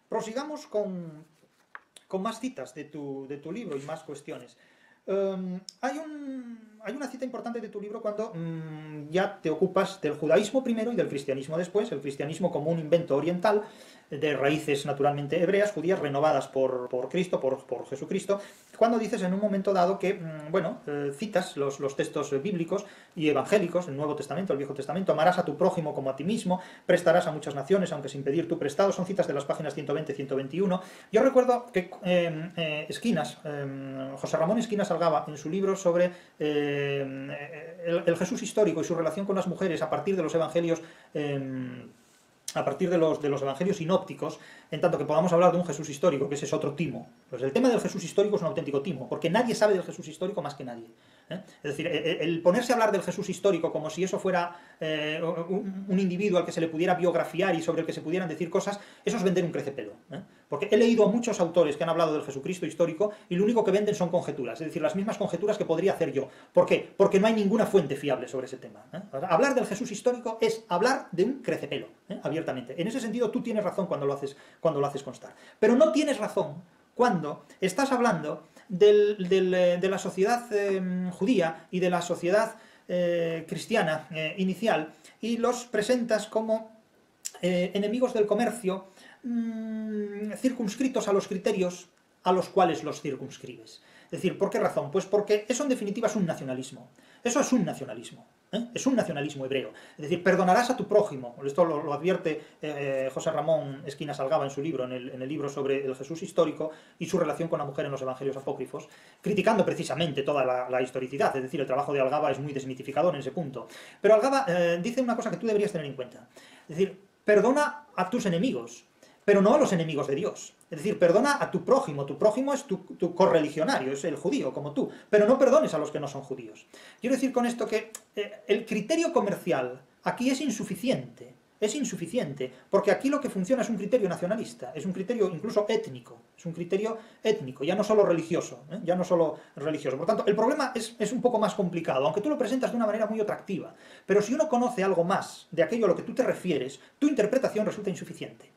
Prosigamos con más citas de tu libro y más cuestiones. Hay una cita importante de tu libro cuando ya te ocupas del judaísmo primero y del cristianismo después, el cristianismo como un invento oriental, de raíces naturalmente hebreas, judías, renovadas por Cristo, por Jesucristo, cuando dices en un momento dado que, citas los textos bíblicos y evangélicos, el Nuevo Testamento, el Viejo Testamento, amarás a tu prójimo como a ti mismo, prestarás a muchas naciones, aunque sin pedir tú prestado, son citas de las páginas 120 y 121. Yo recuerdo que Esquinas, José Ramón Esquinas Algaba, en su libro sobre el Jesús histórico y su relación con las mujeres a partir de los evangelios, a partir de los evangelios sinópticos, en tanto que podamos hablar de un Jesús histórico, que ese es otro timo. Pues el tema del Jesús histórico es un auténtico timo, porque nadie sabe del Jesús histórico más que nadie. Es decir, el ponerse a hablar del Jesús histórico como si eso fuera un individuo al que se le pudiera biografiar y sobre el que se pudieran decir cosas, eso es vender un crecepelo. Porque he leído a muchos autores que han hablado del Jesucristo histórico y lo único que venden son conjeturas, es decir, las mismas conjeturas que podría hacer yo. ¿Por qué? Porque no hay ninguna fuente fiable sobre ese tema. Hablar del Jesús histórico es hablar de un crecepelo, abiertamente. En ese sentido tú tienes razón cuando lo haces constar. Pero no tienes razón cuando estás hablando de la sociedad judía y de la sociedad cristiana inicial y los presentas como enemigos del comercio, circunscritos a los criterios a los cuales los circunscribes. Es decir, ¿por qué razón? Pues porque eso en definitiva es un nacionalismo. Eso es un nacionalismo. Es un nacionalismo hebreo. Es decir, perdonarás a tu prójimo. Esto lo advierte José Ramón Esquinas Algaba en su libro, en el libro sobre el Jesús histórico y su relación con la mujer en los evangelios apócrifos, criticando precisamente toda la historicidad. Es decir, el trabajo de Algaba es muy desmitificador en ese punto. Pero Algaba dice una cosa que tú deberías tener en cuenta. Es decir, perdona a tus enemigos, pero no a los enemigos de Dios. Es decir, perdona a tu prójimo es tu correligionario, es el judío como tú, pero no perdones a los que no son judíos. Quiero decir con esto que el criterio comercial aquí es insuficiente, porque aquí lo que funciona es un criterio nacionalista, es un criterio incluso étnico, ya no solo religioso, Por tanto, el problema es un poco más complicado, aunque tú lo presentas de una manera muy atractiva, pero si uno conoce algo más de aquello a lo que tú te refieres, tu interpretación resulta insuficiente.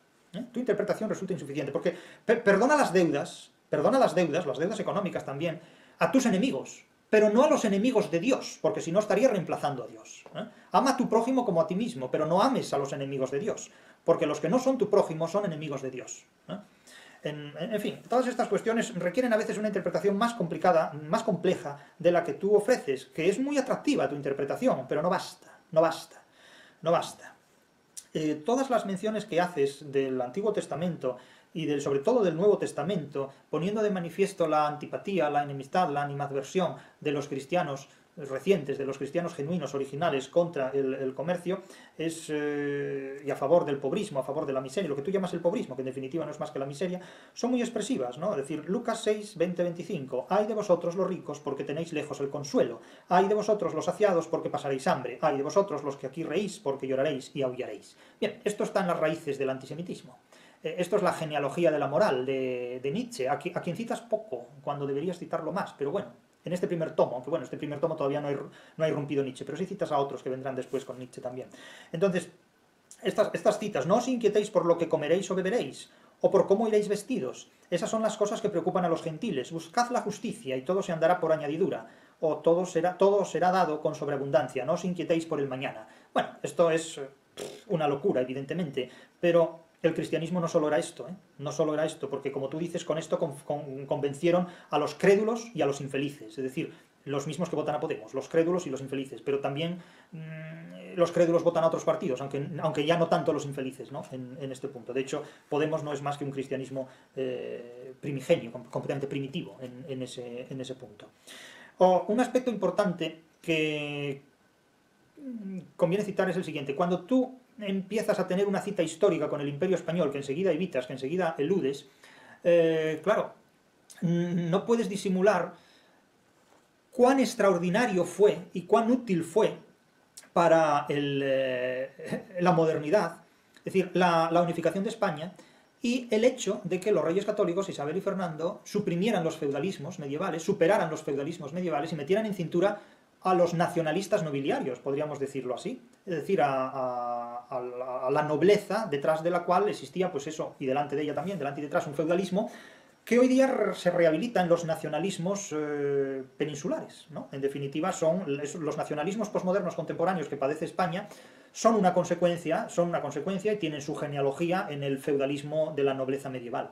Porque perdona las deudas, las deudas económicas también, a tus enemigos, pero no a los enemigos de Dios, porque si no estaría reemplazando a Dios. Ama a tu prójimo como a ti mismo, pero no ames a los enemigos de Dios, porque los que no son tu prójimo son enemigos de Dios. En fin, todas estas cuestiones requieren a veces una interpretación más complicada, más compleja de la que tú ofreces, que es muy atractiva tu interpretación, pero no basta. Todas las menciones que haces del Antiguo Testamento y sobre todo del Nuevo Testamento, poniendo de manifiesto la antipatía, la enemistad, la animadversión de los cristianos recientes, de los cristianos genuinos, originales, contra el comercio, y a favor del pobrismo, a favor de la miseria, lo que tú llamas el pobrismo, que en definitiva no es más que la miseria, son muy expresivas, ¿no? Es decir, Lucas 6, 20, 25, ay de vosotros los ricos porque tenéis lejos el consuelo, ay de vosotros los saciados porque pasaréis hambre, ay de vosotros los que aquí reís porque lloraréis y aullaréis. Bien, esto está en las raíces del antisemitismo. Esto es la genealogía de la moral de Nietzsche, a quien citas poco, cuando deberías citarlo más, pero bueno, en este primer tomo, aunque bueno, este primer tomo todavía no ha irrumpido Nietzsche, pero sí citas a otros que vendrán después con Nietzsche también. Entonces, estas citas, no os inquietéis por lo que comeréis o beberéis, o por cómo iréis vestidos, esas son las cosas que preocupan a los gentiles, buscad la justicia y todo se andará por añadidura, o todo será dado con sobreabundancia, no os inquietéis por el mañana. Bueno, esto es una locura, evidentemente, pero el cristianismo no solo era esto, porque como tú dices, con esto convencieron a los crédulos y a los infelices, es decir, los mismos que votan a Podemos, los crédulos y los infelices, pero también los crédulos votan a otros partidos, aunque ya no tanto los infelices, ¿no? En este punto. De hecho, Podemos no es más que un cristianismo primigenio, completamente primitivo en ese punto. Un aspecto importante que conviene citar es el siguiente. Cuando tú empiezas a tener una cita histórica con el Imperio Español, que enseguida evitas, que enseguida eludes, claro, no puedes disimular cuán extraordinario fue y cuán útil fue para la modernidad, es decir, la unificación de España, y el hecho de que los reyes católicos, Isabel y Fernando, suprimieran los feudalismos medievales, superaran los feudalismos medievales y metieran en cintura a los nacionalistas nobiliarios, podríamos decirlo así, es decir, a la nobleza detrás de la cual existía, pues eso, y delante de ella también, delante y detrás, un feudalismo que hoy día se rehabilita en los nacionalismos peninsulares, ¿no? En definitiva, son los nacionalismos posmodernos contemporáneos que padece España son una consecuencia y tienen su genealogía en el feudalismo de la nobleza medieval.